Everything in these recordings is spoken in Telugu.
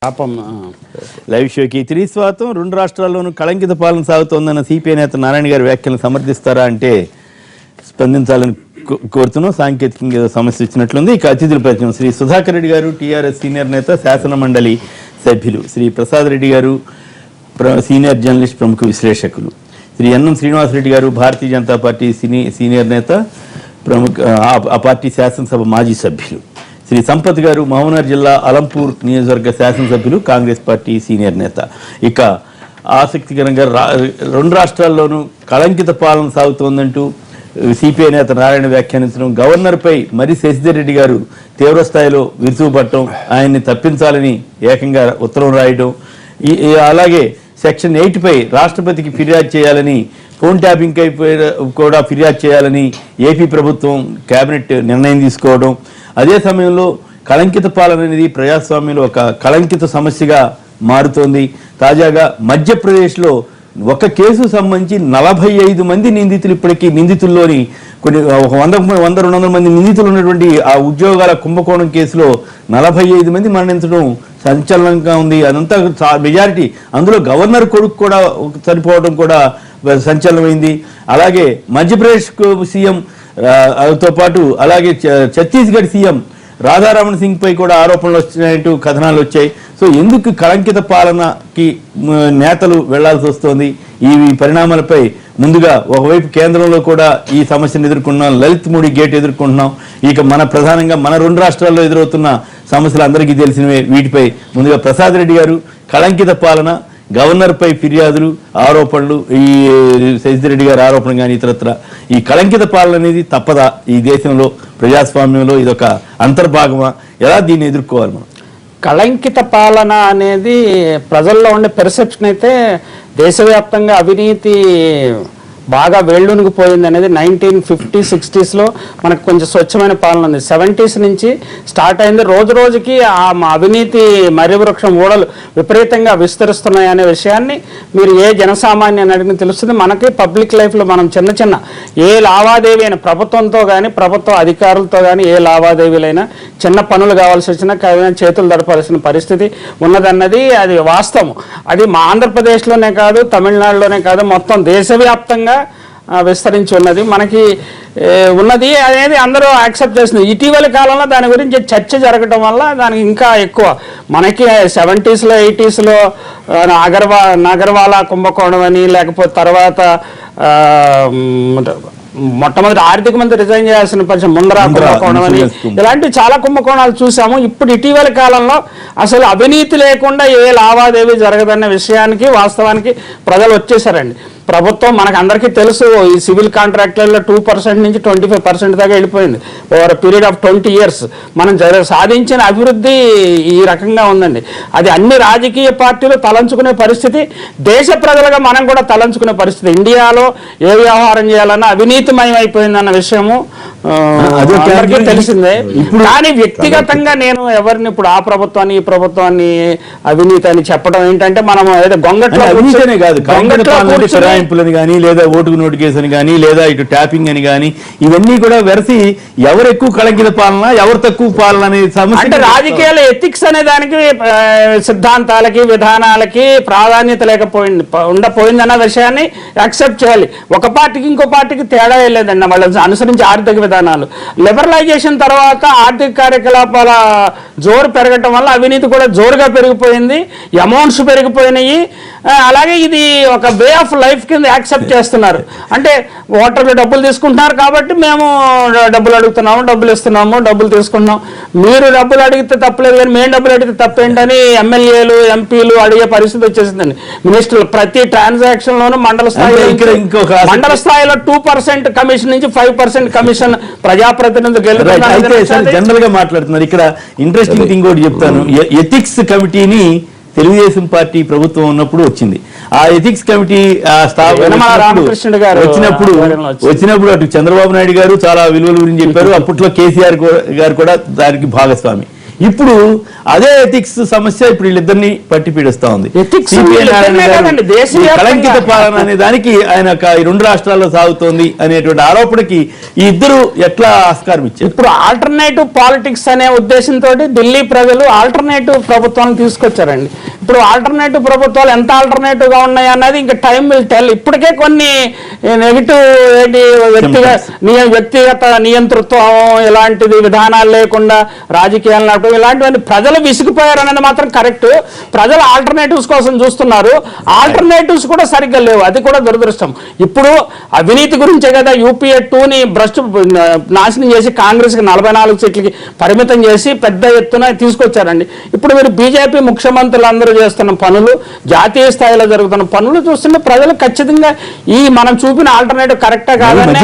పాపం లైవ్ షోకి తిరిగి స్వాగతం. రెండు రాష్ట్రాల్లోనూ కళంకిత పాలన సాగుతోందన్న సిపిఐ నేత నారాయణ గారి వ్యాఖ్యలను సమర్థిస్తారా అంటే స్పందించాలని కోరుతున్నాం. సాంకేతికంగా ఏదో సమస్య ఇచ్చినట్లుంది. ఇక అతిథుల పరిచయం: శ్రీ సుధాకర్ రెడ్డి గారు, టీఆర్ఎస్ సీనియర్ నేత, శాసన మండలి సభ్యులు; శ్రీ ప్రసాద్ రెడ్డి గారు, సీనియర్ జర్నలిస్ట్, ప్రముఖ విశ్లేషకులు; శ్రీ ఎన్ఎం శ్రీనివాసరెడ్డి గారు, భారతీయ జనతా పార్టీ సీనియర్ నేత, ప్రముఖ ఆ పార్టీ శాసనసభ మాజీ సభ్యులు; శ్రీ సంపత్ గారు, మహబూబ్నగర్ జిల్లా అలంపూర్ నియోజకవర్గ శాసనసభ్యులు, కాంగ్రెస్ పార్టీ సీనియర్ నేత. ఇక ఆసక్తికరంగా రెండు రాష్ట్రాల్లోనూ కళంకిత పాలన సాగుతోందంటూ సిపిఐ నేత నారాయణ వ్యాఖ్యానించడం, గవర్నర్పై మరి శశిధర్ రెడ్డి గారు తీవ్రస్థాయిలో విరుచుకుపట్టడం, ఆయన్ని తప్పించాలని ఏకంగా ఉత్తరం రాయడం, అలాగే సెక్షన్ 8పై రాష్ట్రపతికి ఫిర్యాదు చేయాలని, ఫోన్ ట్యాపింగ్ కూడా ఫిర్యాదు చేయాలని ఏపీ ప్రభుత్వం కేబినెట్ నిర్ణయం తీసుకోవడం, అదే సమయంలో కళంకిత పాలన అనేది ప్రజాస్వామ్యంలో ఒక కళంకిత సమస్యగా మారుతోంది. తాజాగా మధ్యప్రదేశ్లో ఒక కేసు సంబంధించి 45 మంది నిందితులు, ఇప్పటికీ నిందితుల్లోని కొన్ని 100-200 మంది నిందితులు ఉన్నటువంటి ఆ ఉద్యోగాల కుంభకోణం కేసులో 45 మంది మరణించడం సంచలనంగా ఉంది. అదంతా మెజారిటీ, అందులో గవర్నర్ కొడుకు కూడా చనిపోవడం కూడా సంచలనమైంది. అలాగే మధ్యప్రదేశ్ సీఎం తో పాటు అలాగే ఛత్తీస్గఢ్ సీఎం రాధారమణ్ సింగ్ పై కూడా ఆరోపణలు వచ్చినట్టు కథనాలు వచ్చాయి. సో ఎందుకు కళంకిత పాలనకి నేతలు వెళ్లాల్సి వస్తోంది? ఈ పరిణామాలపై ముందుగా ఒకవైపు కేంద్రంలో కూడా ఈ సమస్యను ఎదుర్కొంటున్నాం, లలిత్ మోడీ గేట్ ఎదుర్కొంటున్నాం. ఇక ప్రధానంగా మన రెండు రాష్ట్రాల్లో ఎదురవుతున్న సమస్యలు అందరికీ తెలిసినవే. వీటిపై ముందుగా ప్రసాద్ రెడ్డి గారు, కళంకిత పాలన, గవర్నర్పై ఫిర్యాదులు, ఆరోపణలు, ఈ శశిధర్ రెడ్డి గారి ఆరోపణ కానీ ఇతరత్ర, ఈ కళంకిత పాలన అనేది తప్పదా? ఈ దేశంలో ప్రజాస్వామ్యంలో ఇదొక అంతర్భాగమా? ఎలా దీన్ని ఎదుర్కోవాలి మనం? కళంకిత పాలన అనేది ప్రజల్లో ఉండే పెర్సెప్షన్ అయితే దేశవ్యాప్తంగా అవినీతి బాగా వేళ్ళునిగిపోయింది అనేది 1950-60s మనకు కొంచెం స్వచ్ఛమైన పాలన ఉంది. 70s నుంచి స్టార్ట్ అయింది. రోజు రోజుకి ఆ అవినీతి మర్రివృక్షం ఊడలు విపరీతంగా విస్తరిస్తున్నాయి అనే విషయాన్ని మీరు ఏ జనసామాన్యాన్ని అడిగిన తెలుస్తుంది. మనకి పబ్లిక్ లైఫ్లో మనం చిన్న చిన్న ఏ లావాదేవీ అయినా ప్రభుత్వంతో కానీ ప్రభుత్వ అధికారులతో కానీ ఏ లావాదేవీలైనా చిన్న పనులు కావాల్సి వచ్చినా చేతులు దడపాల్సిన పరిస్థితి ఉన్నదన్నది అది వాస్తవం. అది మా ఆంధ్రప్రదేశ్లోనే కాదు, తమిళనాడులోనే కాదు, మొత్తం దేశవ్యాప్తంగా విస్తరించి ఉన్నది. మనకి ఉన్నది అనేది అందరూ యాక్సెప్ట్ చేస్తుంది. ఇటీవలి కాలంలో దాని గురించి చర్చ జరగడం వల్ల దానికి ఇంకా ఎక్కువ మనకి 70s, 80s నగర్వాలా కుంభకోణం అని, లేకపోతే తర్వాత మొట్టమొదటి ఆర్థిక మంత్రి రిజైన్ చేయాల్సిన పరిస్థితి ముందర కుంభకోణం అని, ఇలాంటివి చాలా కుంభకోణాలు చూసాము. ఇప్పుడు ఇటీవలి కాలంలో అసలు అవినీతి లేకుండా ఏ లావాదేవీ జరగదన్న విషయానికి వాస్తవానికి ప్రజలు వచ్చేసారండి. ప్రభుత్వం మనకు అందరికీ తెలుసు, ఈ సివిల్ కాంట్రాక్టర్లో 2% నుంచి 25% దాకా వెళ్ళిపోయింది ఓవర్ పీరియడ్ ఆఫ్ 20 years. మనం సాధించిన అభివృద్ధి ఈ రకంగా ఉందండి. అది అన్ని రాజకీయ పార్టీలు తలంచుకునే పరిస్థితి, దేశ ప్రజలుగా మనం కూడా తలంచుకునే పరిస్థితి. ఇండియాలో ఏ వ్యవహారం చేయాలన్నా అవినీతిమయం అయిపోయిందన్న విషయము అందరికీ తెలిసిందే. కానీ వ్యక్తిగతంగా నేను ఎవరిని ఇప్పుడు ఆ ప్రభుత్వాన్ని ఈ ప్రభుత్వాన్ని అవినీతి అని చెప్పడం ఏంటంటే, మనం ఏదో గొంగట్లో ఫిరాయింపులని కానీ, లేదా ఓటుకు నోటు కేసు అని కానీ, లేదా ఇటు ట్యాపింగ్ అని కానీ, ఇవన్నీ కూడా వెరసి ఎవరు ఎక్కువ కళంకిత పాలన, ఎవరు తక్కువ పాలన అనే సమస్య. అంటే రాజకీయాల ఎథిక్స్ అనే దానికి సిద్ధాంతాలకి విధానాలకి ప్రాధాన్యత ఉండపోయింది అన్న విషయాన్ని యాక్సెప్ట్ చేయాలి. ఒక పార్టీకి ఇంకో పార్టీకి తేడా లేదండి. వాళ్ళు అనుసరించి ఆర్థిక విధానాలు లిబరలైజేషన్ తర్వాత ఆర్థిక కార్యకలాపాల జోరు పెరగటం వల్ల అవినీతి కూడా జోరుగా పెరిగిపోయింది, అమౌంట్స్ పెరిగిపోయినాయి. అలాగే ఇది ఒక వే ఆఫ్ లైఫ్ కింద యాక్సెప్ట్ చేస్తున్నారు. అంటే ఓటర్లు డబ్బులు తీసుకుంటున్నారు కాబట్టి మేము డబ్బులు అడుగుతున్నాము, డబ్బులు ఇస్తున్నాము, డబ్బులు తీసుకుంటున్నాం. మీరు డబ్బులు అడిగితే తప్పలేదు కానీ మేము డబ్బులు అడిగితే తప్పేంటని ఎమ్మెల్యేలు, ఎంపీలు అడిగే పరిస్థితి వచ్చేసిందండి. మినిస్టర్లు ప్రతి ట్రాన్సాక్షన్ లోనూ మండల స్థాయిలో 2% కమిషన్ నుంచి 5% కమిషన్ ప్రజాప్రతినిధులకు జనరల్ గా మాట్లాడుతున్నారు. ఇక్కడ ఇంట్రెస్టింగ్ థింగ్ ఒకటి చెప్తాను. ఎథిక్స్ కమిటీని తెలుగుదేశం పార్టీ ప్రభుత్వం ఉన్నప్పుడు వచ్చింది. ఆ ఎథిక్స్ కమిటీ వచ్చినప్పుడు అటు చంద్రబాబు నాయుడు గారు చాలా విలువల గురించి చెప్పారు. అప్పట్లో కేసీఆర్ గారు కూడా దానికి భాగస్వామి. ఇప్పుడు అదే ఎథిక్స్ సమస్య ఇప్పుడు వీళ్ళిద్దరిని పట్టి పీడిస్తా ఉంది. Ethics CPI వీళ్ళిద్దరినే నారాయణ గారు కాదండి, దేశవ్యాప్తంగా. ఈ కళంకిత పాలన అనే దానికి ఆయన ఈ 2 రాష్ట్రాల్లో సాగుతోంది అనేటువంటి ఆరోపణకి ఈ ఇద్దరు ఎట్లా ఆస్కారం ఇచ్చారు? ఇప్పుడు ఆల్టర్నేటివ్ పాలిటిక్స్ అనే ఉద్దేశంతో ఢిల్లీ ప్రజలు ఆల్టర్నేటివ్ ప్రభుత్వాన్ని తీసుకొచ్చారండి. ఇప్పుడు ఆల్టర్నేటివ్ ప్రభుత్వాలు ఎంత ఆల్టర్నేటివ్ గా ఉన్నాయి అన్నది ఇంకా టైం విల్ టెల్. ఇప్పటికే కొన్ని నెగిటివ్ వ్యక్తిగత నియంతృత్వం ఇలాంటిది విధానాలు లేకుండా రాజకీయాలు నడపడం ఇలాంటివన్నీ ప్రజలు విసిగిపోయారనేది మాత్రం కరెక్ట్. ప్రజలు ఆల్టర్నేటివ్స్ కోసం చూస్తున్నారు, ఆల్టర్నేటివ్స్ కూడా సరిగ్గా లేవు, అది కూడా దురదృష్టం. ఇప్పుడు అవినీతి గురించే కదా యూపీఏ 2ని భ్రష్టు నాశనం చేసి కాంగ్రెస్కి 44 సీట్లకి పరిమితం చేసి పెద్ద ఎత్తున తీసుకొచ్చారండి. ఇప్పుడు మీరు బీజేపీ ముఖ్యమంత్రులు అందరూ చేస్తున్న పనులు, జాతీయ స్థాయిలో జరుగుతున్న పనులు చూస్తుంటే ప్రజలు ఖచ్చితంగా ఈ మనం చూపిన ఆల్టర్నేటివ్ కరెక్టా కాదని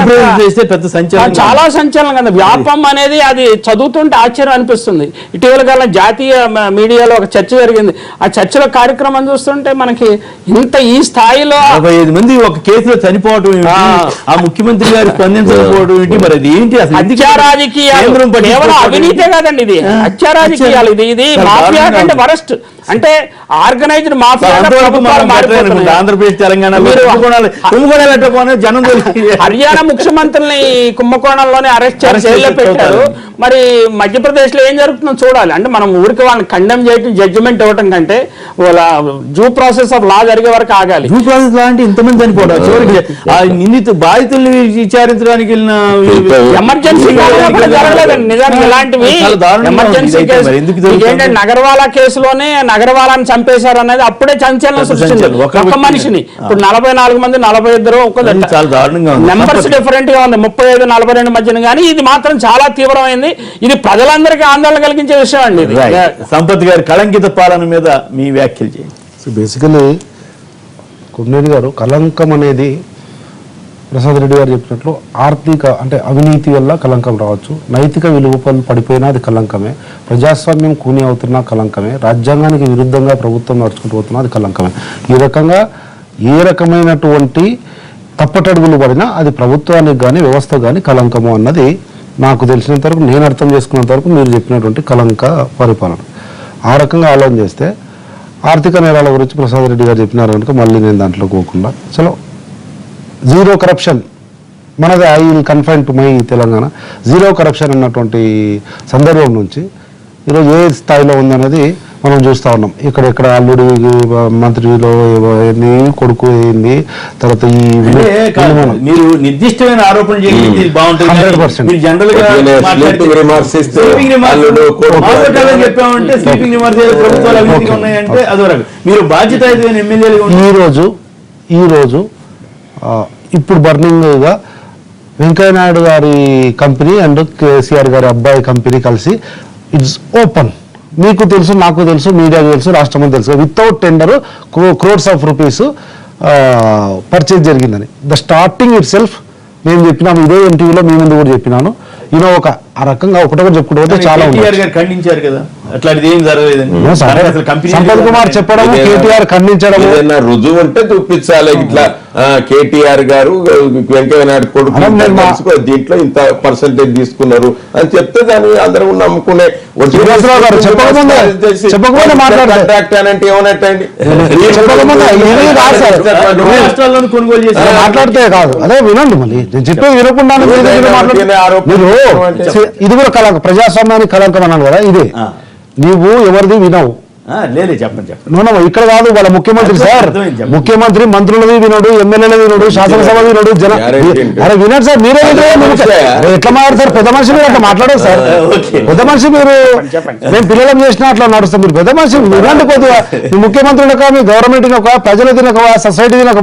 చాలా సంచలనం కదా. వ్యాపం అనేది అది చదువుతుంటే ఆశ్చర్యం అనిపిస్తుంది. ఇటీవల కాలం జాతీయ మీడియాలో ఒక చర్చ జరిగింది. ఆ చర్చలో కార్యక్రమం చూస్తుంటే మనకి ఇంత ఈ స్థాయిలో 45 మంది ఒక కేసులో చనిపోవడం ఏంటి, ఆ ముఖ్యమంత్రి గారు స్పందించకపోవడం ఏంటి, మరి అది ఏంటి అసలు? హత్యా రాజకీయాలు కేవలం అవినీతే కాదండి, ఇది హత్యా రాజకీయాలు. ఇది మాఫియా కంటే వరస్ట్, అంటే ఆర్గనైజ్డ్ మాఫియా. ఆంధ్రప్రదేశ్ తెలంగాణ జనం హర్యానా ముఖ్యమంత్రిని కుంభకోణంలోనే అరెస్ట్ చేసి జైల్లో పెట్టారు. మరి మధ్యప్రదేశ్ లో ఏం జరుగుతుందో చూడాలి. అంటే మనం ఊరికి వాళ్ళని కండెమ్ చేయడం, జడ్జిమెంట్ ఇవ్వటం కంటే డ్యూ ప్రాసెస్ ఆఫ్ లా జరిగే వరకు ఆగాలి. డ్యూ ప్రాసెస్ లా అంటే ఇంతమంది చనిపోవడం, చివరికి నిందిత బాధితుల్ని విచారించడానికి వెళ్ళిన ఎమర్జెన్సీ జరగలేదండి నిజానికి. ఇలాంటివి ఎమర్జెన్సీ కేసు ఏంటంటే నగర్వాలా కేసులోనే నగర్వాలాని చంపేశారు అనేది అప్పుడే సంచలనం సృష్టించారు ఒక మనిషిని. ఇప్పుడు 44 మంది 42 చాలా దారుణంగా నెంబర్స్ డిఫరెంట్ గా ఉంది, 35, 42 మధ్యన. కానీ ఇది మాత్రం చాలా తీవ్రమైంది. ఇది ప్రజలందరికీ ఆందోళన కలిగించే విషయం అండి. ఇది సంపత్ గారి కళంకిత పాలన మీద మీ వ్యాఖ్యలు చేయండి. సో బేసికలీ కొమ్మినేని గారు, కలంకం అనేది ప్రసాద్ రెడ్డి గారు చెప్పినట్లు ఆర్థిక అంటే అవినీతి వల్ల కలంకం రావచ్చు, నైతిక విలువలు పడిపోయినా అది కలంకమే, ప్రజాస్వామ్యం కూని అవుతున్నా కలంకమే, రాజ్యాంగానికి విరుద్ధంగా ప్రభుత్వం నడుచుకుంటూ పోతున్నా అది కలంకమే. ఈ రకంగా ఏ రకమైనటువంటి తప్పటడుగులు పడినా అది ప్రభుత్వానికి కానీ వ్యవస్థ కానీ కలంకము అన్నది నాకు తెలిసినంత వరకు, నేను అర్థం చేసుకున్నంత వరకు మీరు చెప్పినటువంటి కలంక పరిపాలన. ఆ రకంగా ఆలోచన చేస్తే ఆర్థిక నేరాల గురించి ప్రసాద్ రెడ్డి గారు చెప్పినారు కనుక మళ్ళీ నేను దాంట్లో పోకుండా చలో జీరో కరప్షన్ మనది, I will confine to my Telangana, zero corruption అన్నటువంటి సందర్భం నుంచి ఈరోజు ఏ స్థాయిలో ఉందనేది మనం చూస్తూ ఉన్నాం. ఇక్కడ అల్లుడి మంత్రిలో ఏంది, కొడుకు ఏంది, తర్వాత ఈ మీరు నిర్దిష్టమైన ఆరోపణ చేయండి బాగుంటుంది. 100% చెప్పామంటే స్లీపింగ్ రిమార్క్స్ ప్రభుత్వాలు అవినీతిగా ఉన్నాయంటే అదొరకు మీరు బాధ్యతాయుతమైన ఎమ్మెల్యేలు. ఈరోజు ఇప్పుడు బర్నింగ్గా వెంకయ్యనాయుడు గారి కంపెనీ అండ్ కేసీఆర్ గారి అబ్బాయి కంపెనీ కలిసి ఇట్స్ ఓపెన్, మీకు తెలుసు, నాకు తెలుసు, మీడియాకు తెలుసు, రాష్ట్రం తెలుసు, without tender crores of rupees purchase జరిగిందని. ద స్టార్టింగ్ ఇట్ సెల్ఫ్ నేను చెప్పినాను, ఇదే ఎన్టీవీలో మీ ముందు కూడా చెప్పినాను. ఈయన ఒక ఆ రకంగా ఒకటొకటి చెప్పుకుంటే చాలా ఖండించారు కదా, అట్లాంటిది ఏం జరగలేదండి. సంపత్ కుమార్ చెప్పడం, కేటీఆర్ ఖండించడం, ఏదైనా రుజువు ఉంటే చూపించాలి. ఇట్లా కేటీఆర్ గారు వెంకయ్యనాయుడు కొడుకు దీంట్లో ఇంత పర్సెంటేజ్ తీసుకున్నారు అని చెప్తే దాన్ని అందరూ నమ్ముకునే. అంటే ఏమన్నట్టండి, కొనుగోలు చేసి మాట్లాడితే కాదు. అదే వినండి, మళ్ళీ నేను చెప్పేది వినకుండా మీరు ఇది కూడా కలంకం, ప్రజాస్వామ్యానికి కలంకం అన్నాను కదా, ఇదే నీవు ఎవరిది వినవు. చెప్పండి. ఇక్కడ కాదు, వాళ్ళ ముఖ్యమంత్రి సార్, ముఖ్యమంత్రి మంత్రులది వినడు, ఎమ్మెల్యేలది వినడు, శాసనసభ వినడు, అరే వినడు సార్. మీరే ఎట్లా మాట్లాడతారు? పెద్ద మనిషి మీరు అట్లా మాట్లాడదు సార్. పెద్ద మనిషి మీరు, మేము పిల్లలం చేసినా అట్లా నడుస్తాం. మీరు పెద్ద మనిషి వినండి కొద్దిగా. మీ ముఖ్యమంత్రి తినక, మీ గవర్నమెంట్ తినక, ప్రజలు తినక, సొసైటీ తినక,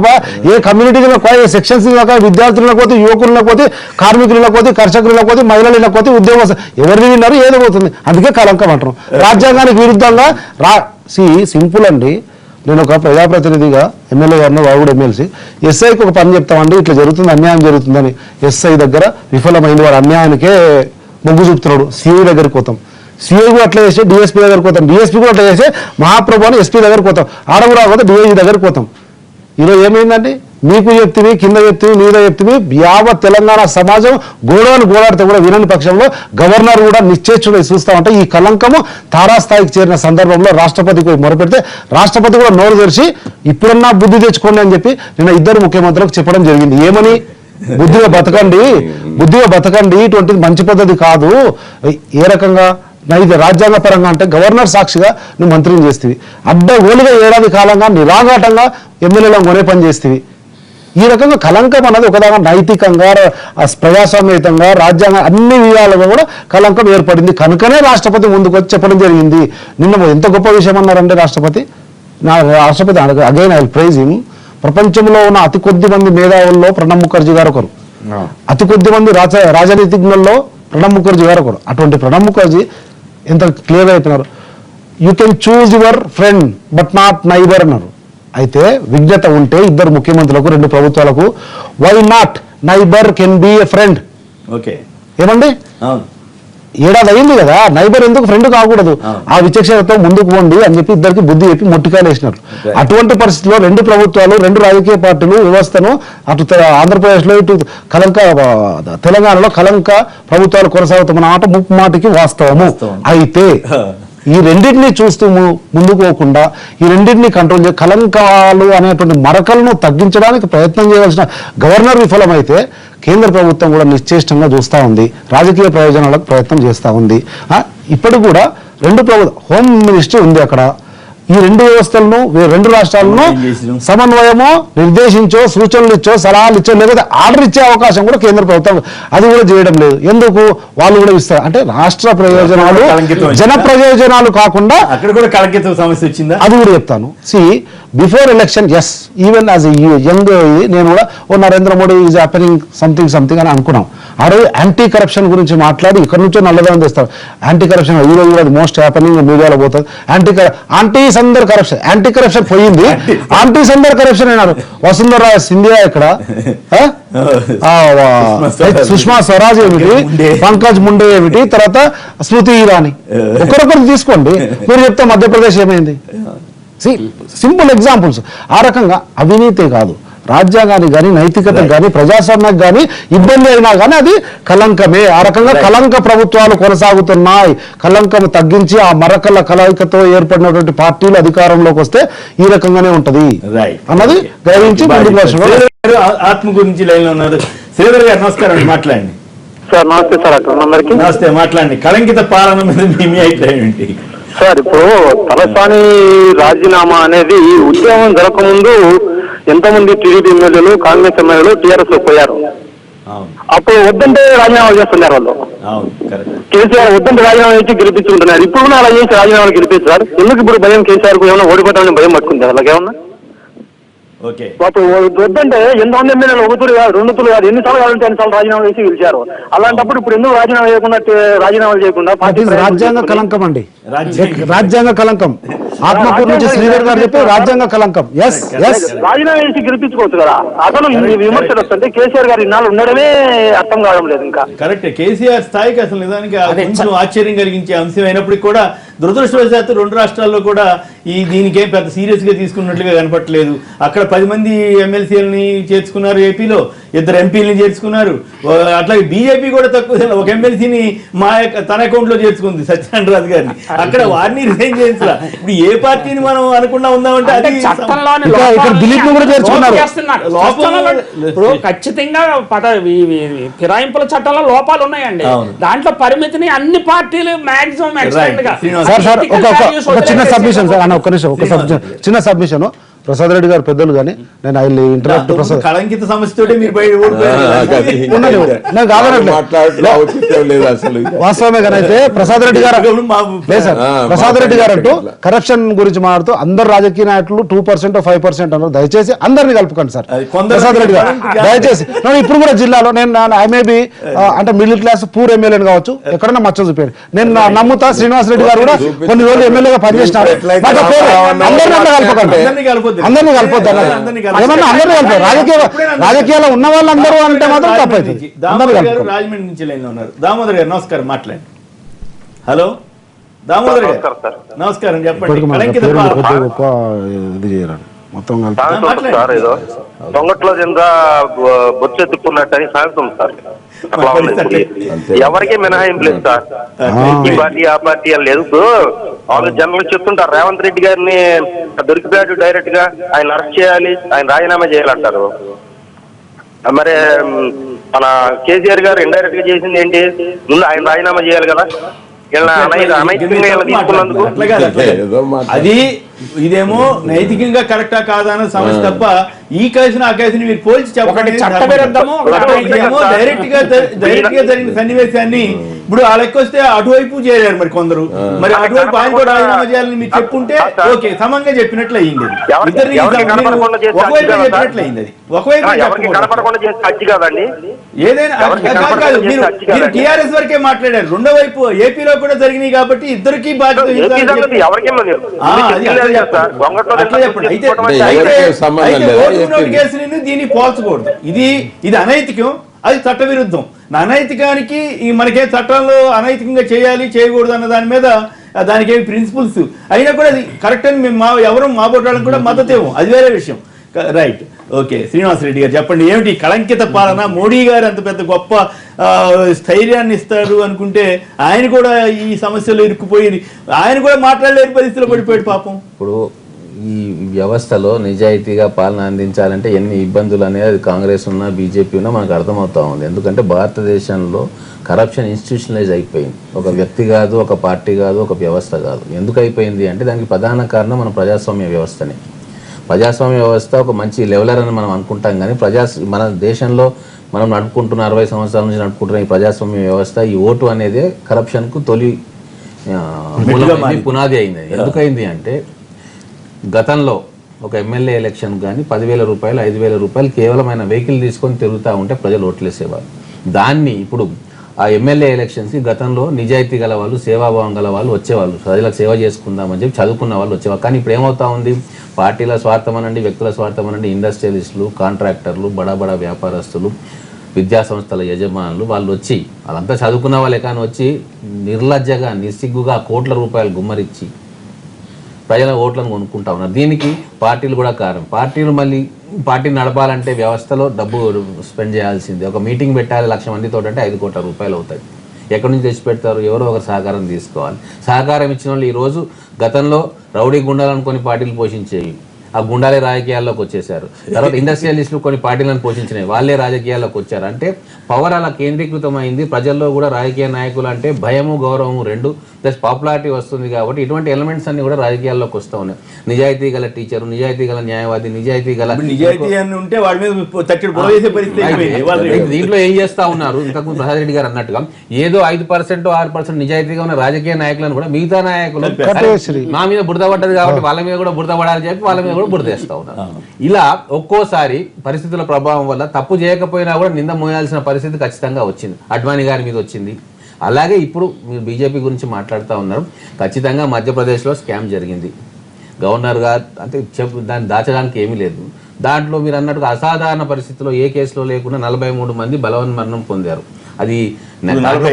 ఏ కమ్యూనిటీ తినక, ఏ సెక్షన్స్ తినక, విద్యార్థులకు పోతే, యువకులకు పోతే, కార్మికులకు పోతే, కర్షకులకు పోతే, మహిళలకు పోతే, ఉద్యోగం ఎవరిని విన్నారు ఏదో పోతుంది. అందుకే కలంకం అంటారు. రాజ్యాంగానికి విరుద్ధంగా సింపుల్ అండి. నేను ఒక ప్రజాప్రతినిధిగా ఎమ్మెల్యే గారిని, వాడు ఎమ్మెల్సీ, ఎస్ఐకి ఒక పని చెప్తామండి, ఇట్లా జరుగుతుంది, అన్యాయం జరుగుతుందని. ఎస్ఐ దగ్గర విఫలమైంది, వాడు అన్యాయానికే మొగ్గు చూపుతున్నాడు. సిఐ దగ్గరికి పోతాం, సిఐ కూడా అట్లా చేసి డిఎస్పీ దగ్గరికి పోతాం, డిఎస్పీ కూడా అట్లా చేసి మహాప్రభు అని ఎస్పీ దగ్గరికి పోతాం, ఆడవు రాకపోతే డిఐజీ దగ్గరికి పోతాం. ఈరోజు ఏమైందండి, మీకు చెప్తివి, కింద చెప్తివి, మీద చెప్తివి, యావత్ తెలంగాణ సమాజం గోడవని గోడాడితే కూడా వినని పక్షంలో గవర్నర్ కూడా నిశ్చేచ్చుడై చూస్తా ఉంటే ఈ కలంకము తారాస్థాయికి చేరిన సందర్భంలో రాష్ట్రపతికి మొరపెడితే రాష్ట్రపతి కూడా నోరు తెరిచి ఇప్పుడన్నా బుద్ధి తెచ్చుకోండి అని చెప్పి నిన్న ఇద్దరు ముఖ్యమంత్రులకు చెప్పడం జరిగింది. ఏమని? బుద్ధిగా బతకండి, ఇటువంటిది మంచి పద్ధతి కాదు. ఏ రకంగా ఇది రాజ్యాంగ పరంగా అంటే గవర్నర్ సాక్షిగా నువ్వు మంత్రిని చేస్తేవి, అడ్డగోలుగా ఏడాది కాలంగా నిరాఘాటంగా ఎమ్మెల్యేలను కొనే పని చేస్తేవి. ఈ రకంగా కలంకం అన్నది ఒకదాగా నైతికంగా, ప్రజాస్వామ్యయుతంగా, రాజ్యాంగ అన్ని విధాలుగా కూడా కలంకం ఏర్పడింది. కనుకనే రాష్ట్రపతి ముందుకు వచ్చి చెప్పడం జరిగింది. నిన్న ఎంత గొప్ప విషయం అన్నారంటే రాష్ట్రపతి again I will praise him. ప్రపంచంలో ఉన్న అతి కొద్ది మంది మేధావుల్లో ప్రణబ్ ముఖర్జీ గారు ఒకరు, అతి కొద్ది మంది రాజనీతిజ్ఞుల్లో ప్రణబ్ ముఖర్జీ గారు ఒకరు. అటువంటి ప్రణబ్ ముఖర్జీ ఎంత క్లియర్ అవుతున్నారు, you can choose your friend but not neighbour అన్నారు. అయితే విజ్ఞత ఉంటే ఇద్దరు ముఖ్యమంత్రులకు, రెండు ప్రభుత్వాలకు why not neighbour can be a friend. Okay, ఏమండి? ఏడాది అయింది కదా, నైబర్ ఎందుకు ఫ్రెండ్ కాకూడదు? ఆ విచక్షణతో ముందుకు పోండి అని చెప్పి ఇద్దరికి బుద్ధి చెప్పి మొట్టికాయలు వేసినారు. అటువంటి పరిస్థితిలో రెండు ప్రభుత్వాలు, రెండు రాజకీయ పార్టీలు వ్యవస్థను అటు ఆంధ్రప్రదేశ్లో, ఇటు తెలంగాణలో కలంక ప్రభుత్వాలు కొనసాగుతామన్న మాట ముప్మాటికి వాస్తవము. అయితే ఈ రెండింటినీ చూస్తూ ముందుకు పోకుండా ఈ రెండింటినీ కంట్రోల్ చేసి కలంకాలు అనేటువంటి మరకలను తగ్గించడానికి ప్రయత్నం చేయవలసిన గవర్నర్ విఫలమైతే కేంద్ర ప్రభుత్వం కూడా నిశ్చేష్టంగా చూస్తూ ఉంది, రాజకీయ ప్రయోజనాలకు ప్రయత్నం చేస్తూ ఉంది. ఇప్పటికి కూడా హోమ్ మినిస్ట్రీ ఉంది అక్కడ. ఈ రెండు వ్యవస్థలను, రెండు రాష్ట్రాలను సమన్వయమో, నిర్దేశించో, సూచనలు ఇచ్చో, సలహాలు ఇచ్చో, లేకపోతే ఆర్డర్ ఇచ్చే అవకాశం కూడా కేంద్ర ప్రభుత్వం అది కూడా చేయడం లేదు. ఎందుకు? వాళ్ళు కూడా ఇస్తారు అంటే రాష్ట్ర ప్రయోజనాలు, జన ప్రయోజనాలు కాకుండా అక్కడ కూడా కలంకిత సమస్య వచ్చిందా? అది కూడా చెప్తాను. Before election, yes, even as young నేను కూడా Narendra Modi is happening something అని అనుకున్నాం. ఆ రోజు యాంటీ కరప్షన్ గురించి మాట్లాడి ఇక్కడ నుంచో నల్లదనం తెస్తారు. యాంటీ కరప్షన్ ఈ రోజు కూడా మోస్ట్ హ్యాపెనింగ్ మీడియాలో పోతుంది. యాంటీ సందర్ కరప్షన్, యాంటీ కరప్షన్ పోయింది, యాంటీ సందర్ కరప్షన్ అయినారు. వసుంధరా సింధియా ఇక్కడ, సుష్మా స్వరాజ్ ఏమిటి, పంకజ్ ముండే ఏమిటి, తర్వాత స్మృతి ఇరానీ, ఒకరొకరు తీసుకోండి. మీరు చెప్తే మధ్యప్రదేశ్ ఏమైంది? Simple examples. ఆ రకంగా అవినీతే కాదు, రాజ్యాంగానికి కానీ, నైతికతకు కానీ, ప్రజాస్వామ్యానికి కానీ ఇబ్బంది అయినా కానీ అది కలంకమే. ఆ రకంగా కలంక ప్రభుత్వాలు కొనసాగుతున్నాయి. కలంకం తగ్గించి ఆ మరకల కలయికతో ఏర్పడినటువంటి పార్టీలు అధికారంలోకి వస్తే ఈ రకంగానే ఉంటది అన్నది గ్రహించి ఆత్మ గురించి లైన్ లో ఉన్నారు. శ్రీధర్ గారు నమస్కారం అండి, మాట్లాడండి. సార్ నమస్తే సార్. అందరికీ నమస్తే, మాట్లాడండి. కలంకిత పాలన మీద మీ అభిప్రాయం ఏంటి సార్? ఇప్పుడు తలసాని రాజీనామా అనేది ఉద్యమం జరగకముందు ఎంతమంది టీడీపీ ఎమ్మెల్యేలు, కాంగ్రెస్ ఎమ్మెల్యేలు టీఆర్ఎస్ లో పోయారు. అప్పుడు వద్దంటే రాజీనామా చేస్తున్నారు వాళ్ళు. కేసీఆర్ వద్దంటే రాజీనామా చేసి గెలిపించుకుంటున్నారు. ఇప్పుడు కూడా అలా చేసి రాజీనామాలు గెలిపిస్తారు. ఎందుకు ఇప్పుడు భయం? కేసీఆర్ కు ఏమైనా ఓడిపోతామని భయం పట్టుకుంది వాళ్ళకేమన్నా? అప్పుడు వద్దంటే ఎంతమంది ఎమ్మెల్యేలు, ఒకతులు కాదు, రెండు తులు కాదు, ఎన్నిసార్లు కావాలంటే ఎన్నిసార్లు రాజీనామా చేసి గెలిచారు. అలాంటప్పుడు ఇప్పుడు ఎందుకు రాజీనామాలు చేయకుండా రాజ్యాంగ కలంకం అండి, రాజ్యాంగ కలంకం. ఆత్మకూరు నుంచి శ్రీధర్ గారు చెప్పి రాజ్యాంగ కలంకం. రాజీనామా చేసి గెలిపించుకోవచ్చు కదా. అతను విమర్శలు వస్తుంటే కేసీఆర్ గారు ఇన్నాళ్ళు ఉండడమే అర్థం కావడం లేదు. ఇంకా కరెక్ట్, కేసీఆర్ స్థాయికి అసలు నిజానికి కొంచెం ఆశ్చర్యం కలిగించే అంశం అయినప్పటికీ కూడా దురదృష్టవశాత్తు రెండు రాష్ట్రాల్లో కూడా దీనికేం పెద్ద సీరియస్ గా తీసుకున్నట్లుగా కనపట్లేదు. అక్కడ 10 మంది ఎమ్మెల్సీలని చేర్చుకున్నారు, ఏపీలో 2 ఎంపీలని చేర్చుకున్నారు. అట్లాగే బీజేపీ కూడా తక్కువ, ఒక ఎమ్మెల్సీని తన అకౌంట్ లో చేర్చుకుంది, సత్యనారాయణ రాజు గారిని. అక్కడ వారిని రిజైన్ చేయించాల. ఇప్పుడు ఏ పార్టీని మనం అనుకున్నా ఉందామంటే అది దిలీప్ కూడా చేర్చుకున్నారు. ఇప్పుడు ఖచ్చితంగా ఫిరాయింపుల చట్టంలో లోపాలు ఉన్నాయండి. దాంట్లో పరిమితిని అన్ని పార్టీలు మాక్సిమం ఎక్స్టెండ్ గా. ఒక చిన్న సబ్మిషన్ సార్, అన్న ఒక్క నిమిషం, ఒక చిన్న సబ్మిషన్. ప్రసాద్ రెడ్డి గారు పెద్దలు కానీ నేను ఆయన ఇంటరాక్ట్ ప్రసాద్ కళంకిత సమస్యతో వాస్తవమే కానీ అయితే ప్రసాద్ రెడ్డి గారు లేదు సార్, ప్రసాద్ రెడ్డి గారు అంటూ కరప్షన్ గురించి మాట్లాడుతూ అందరు రాజకీయ నాయకులు 2% 5% అన్నారు. దయచేసి అందరినీ కలుపుకోండి సార్. ప్రసాద్ రెడ్డి గారు దయచేసి ఇప్పుడు కూడా జిల్లాలో నేను ఐ మే బి అంటే మిడిల్ క్లాస్ పూర్ ఎమ్మెల్యేని కావచ్చు, ఎక్కడన్నా మచ్చ చూపారు. నేను నమ్ముతా శ్రీనివాస్ రెడ్డి గారు కూడా కొన్ని రోజులు ఎమ్మెల్యేగా పనిచేసినారు. అందరినీ కలుపుకోండి, అందరినీ కలపొద్దు. ఏమన్నా అందరినీ కలుపుతారు. రాజకీయాల్లో ఉన్న వాళ్ళందరూ అంటే మాత్రం తప్పైతుంది. రాజమండ్రి నుంచి లైన్ లో ఉన్నారు. దామోదర్ గారు నమస్కారం, మాట్లాడండి. హలో దామోదర్ గారు నమస్కారం, చెప్పండి. గొప్ప ఇది చేయరాడు మొత్తం దొంగట్లో కింద బొచ్చెత్తుకున్నట్టని సాగుతుంది సార్. అట్లా ఉంది ఇప్పుడు. ఎవరికి మినహాయింపు లేదు సార్. ఈ పార్టీ ఆ పార్టీ అని లేదు. వాళ్ళు జనరల్ చెప్తుంటారు రేవంత్ రెడ్డి గారిని దొరికిపోయాడు డైరెక్ట్ గా, ఆయన అరెస్ట్ చేయాలి, ఆయన రాజీనామా చేయాలంటారు. మరి మన కేసీఆర్ గారు ఇండైరెక్ట్ గా చేసింది ఏంటి? ముందు ఆయన రాజీనామా చేయాలి కదా, అది ఇదేమో నైతికంగా కరెక్టా కాదా అన్న సమస్య తప్ప ఈ కేసును ఆ కేసుని మీరు పోల్చి చెప్పండి. చట్టవిరుద్ధము డైరెక్ట్ గా జరిగిన సన్నివేశాన్ని ఇప్పుడు ఆ లెక్క వస్తే అటువైపు చేరారు మరి కొందరు, మరి అటువైపు ఆయన కూడా రాజీనామా చేయాలని మీరు చెప్పుంటే ఓకే సమంగా చెప్పినట్లు అయ్యింది. ఇద్దరిని ఒకవైపు చెప్పినట్లు అయింది. అది ఒకవైపు ఏదైనా కాదు. మీరు టీఆర్ఎస్ వరకే మాట్లాడారు, రెండో వైపు ఏపీలో కూడా జరిగినాయి కాబట్టి ఇద్దరికి బాధ్యత. కేసుని దీన్ని పోల్చకూడదు. ఇది అనైతికం, అది చట్ట విరుద్ధం. అనైతికానికి మనకే చట్టంలో అనైతికంగా చేయాలి చేయకూడదు అన్న దాని మీద దానికి ఏమి ప్రిన్సిపల్స్ అయినా కూడా అది కరెక్ట్ అని మేము ఎవరు మా బొట్టాలకు కూడా మద్దతు ఏమో, అది వేరే విషయం. Right, okay. శ్రీనివాసరెడ్డి గారు చెప్పండి, ఏమిటి కళంకిత పాలన? మోడీ గారు అంత పెద్ద గొప్ప స్థైర్యాన్ని ఇస్తారు అనుకుంటే ఆయన కూడా ఈ సమస్యలు ఇరుక్కుపోయి ఆయన కూడా మాట్లాడలేని పరిస్థితిలో పడిపోయాడు పాపం. ఇప్పుడు ఈ వ్యవస్థలో నిజాయితీగా పాలన అందించాలంటే ఎన్ని ఇబ్బందులు అనేది కాంగ్రెస్ ఉన్నా బీజేపీ ఉన్నా మనకు అర్థమవుతా ఉంది. ఎందుకంటే భారతదేశంలో కరప్షన్ ఇన్స్టిట్యూషనలైజ్ అయిపోయింది. ఒక వ్యక్తి కాదు, ఒక పార్టీ కాదు, ఒక వ్యవస్థ కాదు. ఎందుకు అయిపోయింది అంటే దానికి ప్రధాన కారణం మన ప్రజాస్వామ్య వ్యవస్థనే. ప్రజాస్వామ్య వ్యవస్థ ఒక మంచి లెవెలర్ అని మనం అనుకుంటాం, కానీ మన దేశంలో మనం నడుపుకుంటున్న 60 సంవత్సరాల నుంచి నడుపుకుంటున్న ఈ ప్రజాస్వామ్య వ్యవస్థ, ఈ ఓటు అనేది కరప్షన్కు తొలి పునాది అయింది. ఎందుకైంది అంటే గతంలో ఒక ఎమ్మెల్యే ఎలక్షన్ కానీ 10,000 రూపాయలు 5,000 రూపాయలు కేవలం ఆయన వెహికల్ తీసుకొని తిరుగుతూ ఉంటే ప్రజలు ఓట్లేసేవారు. దాన్ని ఇప్పుడు ఆ ఎమ్మెల్యే ఎలక్షన్స్కి గతంలో నిజాయితీ గల వాళ్ళు, సేవాభావం గల వాళ్ళు వచ్చేవాళ్ళు, ప్రజలకు సేవ చేసుకుందామని చెప్పి చదువుకున్న వాళ్ళు వచ్చేవారు. కానీ ఇప్పుడు ఏమవుతా ఉంది, పార్టీల స్వార్థం అనండి, వ్యక్తుల స్వార్థం అనండి, ఇండస్ట్రియలిస్టులు, కాంట్రాక్టర్లు, బడా విద్యా విద్యా సంస్థల యజమానులు వాళ్ళు వచ్చి, వాళ్ళంతా చదువుకున్న వాళ్ళే కానీ వచ్చి నిర్లజ్జగా నిస్సిగ్గుగా కోట్ల రూపాయలు గుమ్మరిచ్చి ప్రజల ఓట్లను కొనుక్కుంటా ఉన్నారు. దీనికి పార్టీలు కూడా కారణం. పార్టీని నడపాలంటే వ్యవస్థలో డబ్బు స్పెండ్ చేయాల్సిందే. ఒక మీటింగ్ పెట్టాలి 1,00,000 మందితో అంటే 5 కోట్ల రూపాయలు అవుతాయి. ఎక్కడి నుంచి తెచ్చి పెడతారు? ఎవరో ఒకరు సహకారం తీసుకోవాలి. సహకారం ఇచ్చిన వాళ్ళు ఈరోజు గతంలో రౌడీ గుండాలను కొన్ని పార్టీలు పోషించేవి, ఆ గుండాలే రాజకీయాల్లోకి వచ్చేసారు. తర్వాత ఇండస్ట్రియలిస్టులు కొన్ని పార్టీలను పోషించినాయి, వాళ్ళే రాజకీయాల్లోకి వచ్చారు. అంటే పవర్ అలా కేంద్రీకృతమైంది. ప్రజల్లో కూడా రాజకీయ నాయకులు అంటే భయము, గౌరవము రెండు ప్లస్ పాపులారిటీ వస్తుంది. కాబట్టి ఇటువంటి ఎలిమెంట్స్ అన్ని కూడా రాజకీయాల్లోకి వస్తూ ఉన్నాయి. నిజాయితీ గల టీచరు, నిజాయితీ గల న్యాయవాది, నిజాయితీ గల ఉంటే వాడి మీద దీంట్లో ఏం చేస్తా ఉన్నారు? ఇంతకుముందు ప్రసాద్ రెడ్డి గారు అన్నట్టుగా ఏదో 5% 6% నిజాయితీగా ఉన్న రాజకీయ నాయకులను కూడా మిగతా నాయకులు మా మీద బురద పడ్డది కాబట్టి వాళ్ళ మీద కూడా బురద పడాలని చెప్పి వాళ్ళ మీద కూడా బురద వేస్తా ఉన్నారు. ఇలా ఒక్కోసారి పరిస్థితుల ప్రభావం వల్ల తప్పు చేయకపోయినా కూడా నింద మోయాల్సిన పరిస్థితి ఖచ్చితంగా వచ్చింది. అడ్వాణి గారి మీద వచ్చింది. అలాగే ఇప్పుడు మీరు బీజేపీ గురించి మాట్లాడుతూ ఉన్నారు. ఖచ్చితంగా మధ్యప్రదేశ్లో స్కామ్ జరిగింది. గవర్నర్ గారు అంటే దాన్ని దాచడానికి ఏమీ లేదు. దాంట్లో మీరు అన్నట్టుగా అసాధారణ పరిస్థితిలో ఏ కేసులో లేకుండా 43 మంది బలవన్మరణం పొందారు. అది దాంట్లో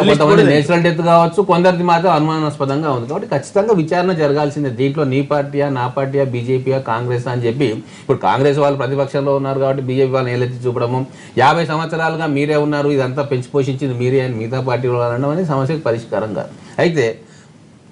కొంతమంది నేచురల్ డెత్ కావచ్చు, కొందరిది మాత్రం అనుమానాస్పదంగా ఉంది. కాబట్టి ఖచ్చితంగా విచారణ జరగాల్సిందే. దీంట్లో నీ పార్టీయా, నా పార్టీయా, బీజేపీయా, కాంగ్రెస్ అని చెప్పి ఇప్పుడు కాంగ్రెస్ వాళ్ళు ప్రతిపక్షంలో ఉన్నారు కాబట్టి బీజేపీ వాళ్ళని ఏలెత్తి చూపడము, 50 సంవత్సరాలుగా మీరే ఉన్నారు, ఇదంతా పెంచి పోషించింది మీరే అని మిగతా పార్టీ వాళ్ళు అనడం అనేది సమస్యకు పరిష్కారం కాదు. అయితే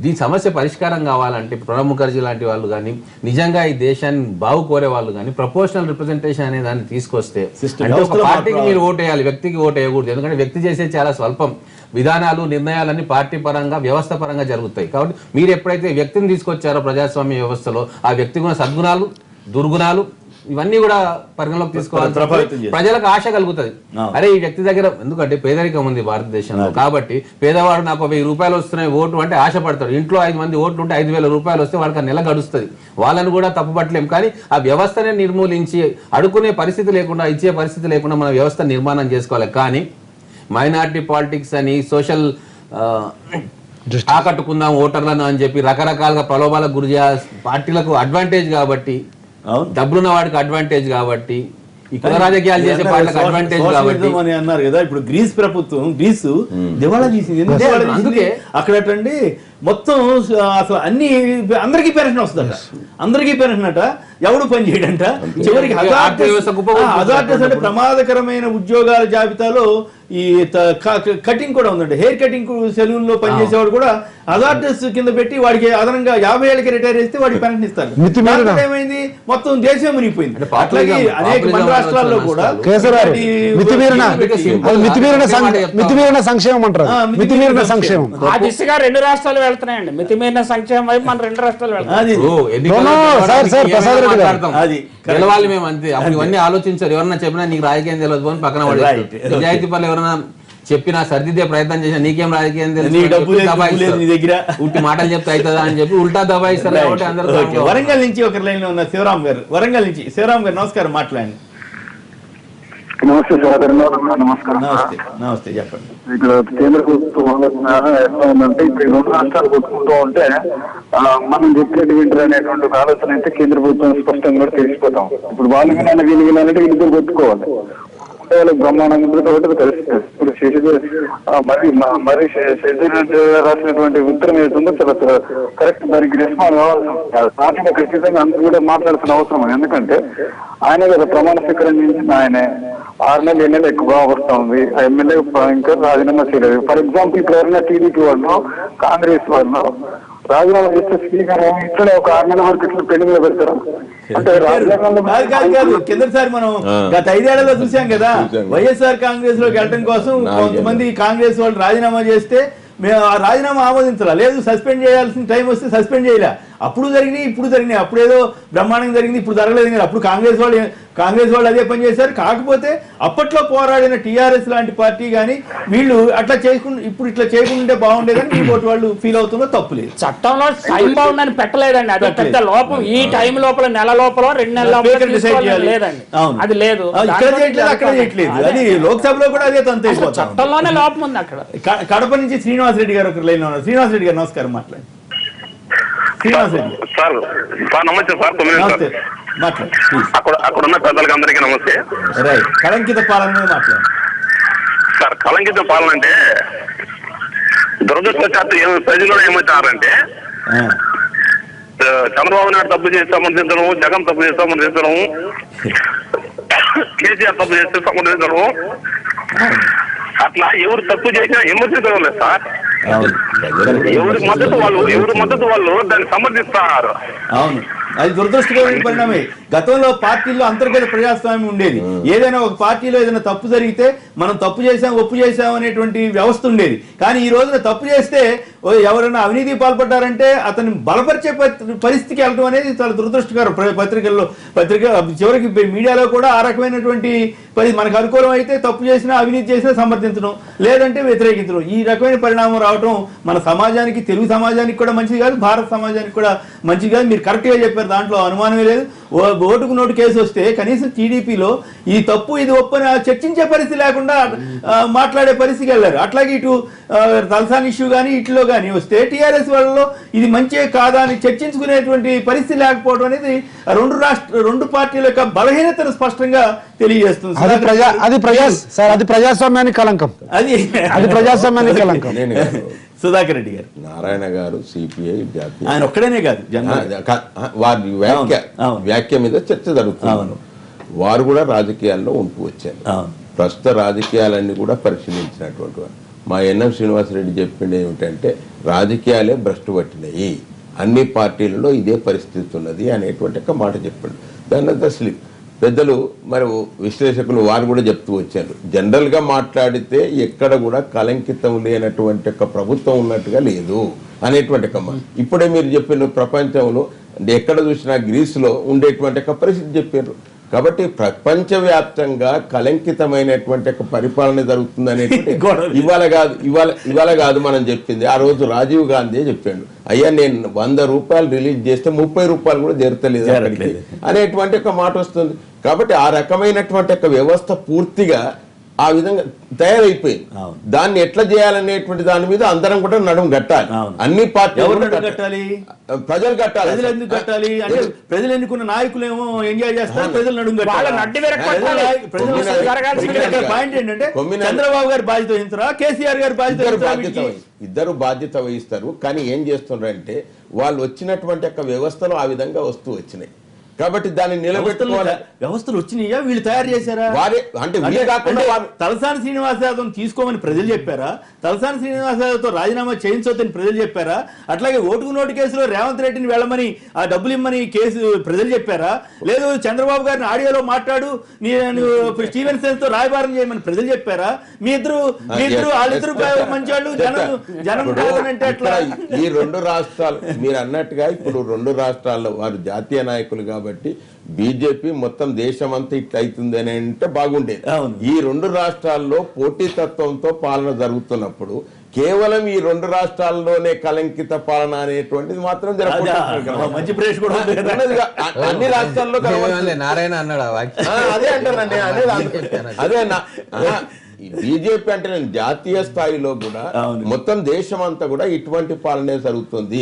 దీని సమస్య పరిష్కారం కావాలంటే ప్రణబ్ ముఖర్జీ లాంటి వాళ్ళు కానీ, నిజంగా ఈ దేశాన్ని బాగు కోరే వాళ్ళు కానీ ప్రపోర్షనల్ రిప్రజెంటేషన్ అనే దాన్ని తీసుకొస్తే, అంటే ఒక పార్టీకి మీరు ఓటు వేయాలి, వ్యక్తికి ఓటు వేయకూడదు. ఎందుకంటే వ్యక్తి చేసే చాలా స్వల్పం. విధానాలు, నిర్ణయాలన్నీ పార్టీ పరంగా, వ్యవస్థ పరంగా జరుగుతాయి. కాబట్టి మీరు ఎప్పుడైతే వ్యక్తిని తీసుకొచ్చారో ప్రజాస్వామ్య వ్యవస్థలో, ఆ వ్యక్తికి ఉన్న సద్గుణాలు, దుర్గుణాలు ఇవన్నీ కూడా పరిగణలోకి తీసుకోవాలి. ప్రజలకు ఆశ కలుగుతుంది, అరే ఈ వ్యక్తి దగ్గర, ఎందుకంటే పేదరికం ఉంది భారతదేశంలో. కాబట్టి పేదవాడు నాకు 1000 రూపాయలు వస్తున్నాయి ఓటు అంటే ఆశపడతాడు. ఇంట్లో 5 మంది ఓట్లు ఉంటే 5,000 రూపాయలు వస్తే వాడికి నెల గడుస్తుంది. వాళ్ళని కూడా తప్పుపట్టలేం. కానీ ఆ వ్యవస్థనే నిర్మూలించి అడుకునే పరిస్థితి లేకుండా, ఇచ్చే పరిస్థితి లేకుండా మన వ్యవస్థ నిర్మాణం చేసుకోవాలి. కానీ మైనారిటీ పాలిటిక్స్ అని, సోషల్ ఆకట్టుకుందాం ఓటర్లను అని చెప్పి రకరకాలుగా ప్రలోభాలకు గురి పార్టీలకు అడ్వాంటేజ్ కాబట్టి, డబ్బులున్న వాడికి అడ్వాంటేజ్ కాబట్టి కుల రాజకీయాలు చేసే పార్టీలకు అడ్వాంటేజ్ కాబట్టి సోషలిజం అని అన్నారు కదా. ఇప్పుడు గ్రీస్ ప్రభుత్వం గ్రీసు దివాళా తీసింది. ఎందుకు దివాళా తీసింది? అందుకే అక్కడటండి మొత్తం అసలు అన్ని అందరికీ పెన్షన్ వస్తుందట, అందరికీ పెన్షన్ అట, ఎవడు పని చేయడంట. చివరికి హజార్డస్ అంటే ప్రమాదకరమైన ఉద్యోగాల జాబితాలో ఈ కటింగ్ కూడా ఉందండి. హెయిర్ కటింగ్ సెలూన్ లో పనిచేసేవాడు కూడా హజార్డస్ కింద పెట్టి వాడికి అదనంగా 50 ఏళ్ళకి రిటైర్ చేస్తే వాడికి పెన్షన్ ఇస్తారు. ఏమైంది, మొత్తం దేశం మునిగిపోయింది. అట్లాగే అనేక మన రాష్ట్రాల్లో కూడా మితిమీరిన సంక్షేమం అంటారు. మితిమీరిన సంక్షేమం ఆ దిశగా 2 రాష్ట్రాలు వెళ్తున్నాయండి. మితిమీరిన సంక్షేమం వైపు మన 2 రాష్ట్రాలు వెళ్తాయి. గెలవాలి మేము అంతే. అప్పుడు ఇవన్నీ ఆలోచించారు. ఎవరన్నా చెప్పినా నీకు రాజకీయం తెలియదు అని పక్కన పడి నిజాయితీ పనులు ఎవరైనా చెప్పినా సర్దిద్దే ప్రయత్నం చేసినా నీకేం రాజకీయం తెలుసు, ఉట్టి మాటలు చెప్తే అవుతుందా అని చెప్పి ఉల్టా దబాయిస్తారు. కాబట్టి అందరూ వరంగల్ నుంచి ఒక లైన్ లో ఉన్న శివరామ్ గారు, వరంగల్ నుంచి. శివరామ్ గారు నమస్కారం, మాట్లాడండి. నమస్తే సార్. నమస్కారం. నమస్తే చెప్పండి. ఇక్కడ కేంద్ర ప్రభుత్వం ఎట్లా ఉందంటే ఇప్పుడు 2 రాష్ట్రాలు కొట్టుకుంటూ ఉంటే మనం చెప్పేది వింటారు అనేటువంటి ఒక ఆలోచన అయితే కేంద్ర ప్రభుత్వం స్పష్టంగా కూడా తెలిసిపోతాం. ఇప్పుడు వాళ్ళు వినాలి వీళ్ళు వినాలంటే వీళ్ళిద్దరు కొట్టుకోవాలి. వాళ్ళకి బ్రహ్మాండంగా తెలుస్తుంది. ఇప్పుడు మరి శశిరెడ్డి రాసినటువంటి ఉత్తరం ఏదైతుందో చాలా కరెక్ట్, దానికి రెస్పాన్స్ కావాల్సి పార్టీలో ఖచ్చితంగా అందరూ కూడా మాట్లాడుతున్న అవసరం. ఎందుకంటే ఆయన కదా ప్రమాణ స్వీకారం చేసింది ఆయనే. 6 నెలలు 7 నెలలు ఎక్కువ వస్తా ఉంది. ఎమ్మెల్యే ఇంకా రాజీనామా చేయలేదు. ఫర్ ఎగ్జాంపుల్ ఇప్పుడు ఎవరైనా టీడీపీ వాళ్ళు కాంగ్రెస్ వాళ్ళు రాజీనామా చేస్తే స్పీకర్ ఇట్లనే ఒక 6 నెలల వరకు ఇట్లా పెండింగ్ లో పెడతారు. అంటే కిందసారి మనం గత 5 ఏళ్లలో చూసాం కదా, వైఎస్ఆర్ కాంగ్రెస్ లోకి వెళ్ళడం కోసం కొంతమంది కాంగ్రెస్ వాళ్ళు రాజీనామా చేస్తే మేము ఆ రాజీనామా ఆమోదించాలా, లేదు సస్పెండ్ చేయాల్సిన టైం వస్తే సస్పెండ్ చేయలే. అప్పుడు జరిగినాయి, ఇప్పుడు జరిగినాయి. అప్పుడేదో బ్రహ్మాండంగా జరిగింది, ఇప్పుడు జరగలేదు. అప్పుడు కాంగ్రెస్ వాళ్ళు అదే పని చేశారు. కాకపోతే అప్పట్లో పోరాడిన టీఆర్ఎస్ లాంటి పార్టీ కానీ వీళ్ళు అట్లా చేయకుండా ఇప్పుడు ఇట్లా చేయకుండా బాగుండేదని మీ ఓటు వాళ్ళు ఫీల్ అవుతుందో తప్పు లేదు. చట్టంలో టైం బౌండ్ అని పెట్టలేదండి. అది పెద్ద లోపం. ఈ టైం లోపల నెల లోపల 2 నెలల లేదండి. అది లేదు, ఇక్కడ చేయట్లేదు, అక్కడ చేయట్లేదు. అది లోక్సభలో కూడా అదే తంతే. చట్టంలోనే లోపం ఉంది అక్కడ. కడప నుంచి శ్రీనివాసరెడ్డి గారు ఒక లైన్ ఉన్నారు. శ్రీనివాసరెడ్డి గారు నమస్కారం, మాట్లాడండి. శ్రీనివాసరెడ్డి సార్. నమస్తే సార్. అక్కడ ఉన్న పెద్దలకి అందరికీ నమస్తే. కళంకిత పాలన మీద మాట్లాడండి సార్. కళంకిత పాలన అంటే దురదృష్టవశాత్తు ప్రజలు ఏమవుతారంటే చంద్రబాబు నాయుడు తప్పు చేసి సమర్థించడం, జగన్ తప్పు చేసి సమర్థించడం, కేసీఆర్ తప్పు చేస్తే సమర్థించడం, అట్లా ఎవరు తప్పు చేసినా విమర్శించడం లేదు సార్. ఎవరి మద్దతు వాళ్ళు దాన్ని సమర్థిస్తారు. అవును, అది దురదృష్టకరమైన పరిణామే. గతంలో పార్టీల్లో అంతర్గత ప్రజాస్వామ్యం ఉండేది. ఏదైనా ఒక పార్టీలో ఏదైనా తప్పు జరిగితే మనం తప్పు చేసాం, ఒప్పు చేసాం అనేటువంటి వ్యవస్థ ఉండేది. కానీ ఈ రోజున తప్పు చేస్తే ఎవరైనా అవినీతి పాల్పడ్డారంటే అతన్ని బలపరిచే పరిస్థితికి వెళ్ళడం అనేది చాలా దురదృష్టకరం. పత్రిక చివరికి మీడియాలో కూడా ఆ రకమైనటువంటి మనకు అనుకూలం అయితే తప్పు చేసినా, అవినీతి చేసినా సమర్థించడం, లేదంటే వ్యతిరేకించడం, ఈ రకమైన పరిణామం రావడం మన సమాజానికి, తెలుగు సమాజానికి కూడా మంచిది కాదు, భారత సమాజానికి కూడా మంచిది కాదు. మీరు కరెక్ట్గా చెప్పారు, దాంట్లో అనుమానమే లేదు. ఓటుకు నోటు కేసు వస్తే కనీసం టీడీపీలో ఈ తప్పు ఇది ఒప్పని చర్చించే పరిస్థితి లేకుండా మాట్లాడే పరిస్థితికి వెళ్ళారు. అట్లాగే ఇటు తలసాని ఇష్యూ కానీ ఇట్లో కానీ వస్తే టీఆర్ఎస్ వాళ్ళలో ఇది మంచే కాదా అని చర్చించుకునేటువంటి పరిస్థితి లేకపోవడం అనేది 2 పార్టీల యొక్క బలహీనతను స్పష్టంగా తెలియజేస్తుంది. అది ప్రజాస్వామ్యానికి కలంకం. అది ప్రజాస్వామ్యానికి కలంకం. సుధాకర్ రెడ్డి గారు, నారాయణ గారు సిపిఐ జాతీయ, ఆయన ఒక్కడనే కాదు, వారి వ్యాఖ్య మీద చర్చ జరుగుతుంది. వారు కూడా రాజకీయాల్లో ఉంటూ వచ్చారు. ప్రస్తుత రాజకీయాలన్నీ కూడా పరిశీలించినటువంటి వారు. మా ఎన్ఎం శ్రీనివాసరెడ్డి చెప్పింది ఏమిటంటే రాజకీయాలే భ్రష్టు పట్టినాయి, అన్ని పార్టీలలో ఇదే పరిస్థితి ఉన్నది అనేటువంటి ఒక మాట చెప్పాడు. దానంతా స్లిప్ పెద్దలు మరి విశ్లేషకులు వారు కూడా చెప్తూ వచ్చారు. జనరల్గా మాట్లాడితే ఎక్కడ కూడా కలంకితం లేనటువంటి ఒక ప్రభుత్వం ఉన్నట్టుగా లేదు అనేటువంటి ఒక మాట. ఇప్పుడే మీరు చెప్పిన ప్రపంచంలో ఎక్కడ చూసినా గ్రీసులో ఉండేటువంటి ఒక పరిస్థితి చెప్పారు. కాబట్టి ప్రపంచవ్యాప్తంగా కలంకితమైనటువంటి ఒక పరిపాలన జరుగుతుంది అనేటువంటి ఇవాళ కాదు మనం చెప్పింది. ఆ రోజు రాజీవ్ గాంధీ చెప్పాడు, అయ్యా నేను 100 రూపాయలు రిలీజ్ చేస్తే 30 రూపాయలు కూడా జరగలేదు అనేటువంటి ఒక మాట వస్తుంది. కాబట్టి ఆ రకమైనటువంటి ఒక వ్యవస్థ పూర్తిగా ఆ విధంగా తయారైపోయింది. దాన్ని ఎట్లా చేయాలనేటువంటి దాని మీద అందరం కూడా నడుము కట్టాలి. అన్ని పార్టీలు కట్టాలి, ప్రజలు కట్టాలి. ప్రజలు ఎందుకు కట్టాలి అంటే ప్రజలు ఎన్నుకున్న నాయకులేమో ఎంజాయ్ చేస్తారు, ప్రజలు నడుము కట్టాలి. పాయింట్ ఏంటంటే చంద్రబాబు గారి బాధ్యత వహించరా, కేసీఆర్ గారి బాధ్యత? ఇద్దరు బాధ్యత వహిస్తారు. కానీ ఏం చేస్తున్నారంటే వాళ్ళు వచ్చినటువంటి యొక్క వ్యవస్థలు ఆ విధంగా వస్తూ వచ్చినాయి కాబట్టి దాన్ని నిలబెట్టుకోవాలి. వ్యవస్థలు వచ్చినాయా, వీళ్ళు తయారు చేశారా? వారే అంటే తలసాని శ్రీనివాస్ యాదవ్ తీసుకోమని ప్రజలు చెప్పారా? తలసాని శ్రీనివాస్ యాదవ్తో రాజీనామా చేయించొద్దని ప్రజలు చెప్పారా? అట్లాగే ఓటుకు నోటు కేసులో రేవంత్ రెడ్డిని వెళ్ళమని ఆ డబ్బులు ఇమ్మని కేసు ప్రజలు చెప్పారా? లేదు చంద్రబాబు గారిని ఆడియోలో మాట్లాడు స్టీవెన్సన్ తో రాయబారం చేయమని ప్రజలు చెప్పారా? మీ ఇద్దరు వాళ్ళిద్దరు మంచి జనం కాదనంటే అట్లా? ఈ రెండు రాష్ట్రాలు మీరు అన్నట్టుగా ఇప్పుడు రెండు రాష్ట్రాల్లో వారు జాతీయ నాయకులు కాబట్టి బీజేపీ మొత్తం దేశం అంతా ఇట్లా అవుతుంది అని అంటే బాగుండేది. ఈ రెండు రాష్ట్రాల్లో పోటీతత్వంతో పాలన జరుగుతున్నప్పుడు కేవలం ఈ రెండు రాష్ట్రాల్లోనే కలంకిత పాలన అనేటువంటిది మాత్రం అన్ని రాష్ట్రాల్లో నారాయణ అన్నాడు. అదే అంటానండి, అదే బీజేపీ అంటే నేను జాతీయ స్థాయిలో కూడా మొత్తం దేశం అంతా కూడా ఇటువంటి పాలనే జరుగుతుంది